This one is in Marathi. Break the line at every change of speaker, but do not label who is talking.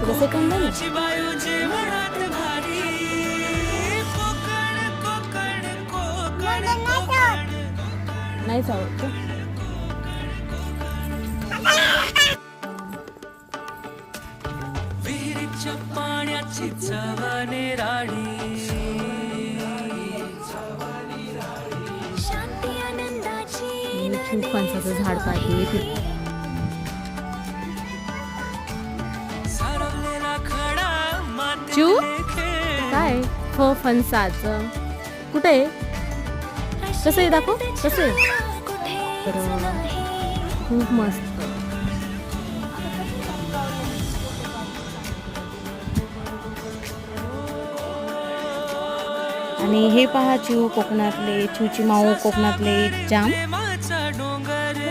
पुढे सेकंड आहे नाहीच आवडतो.
पाण्याची चवने राडी
खूप फणसाचं झाड पाहिजे. चू काय हो फणसाचं कुठे आहे? कसं आहे दाखव कसं आहे. खूप मस्त. आणि हे पहा चिऊ कोकणातले चिऊची माऊ कोकणातले जाम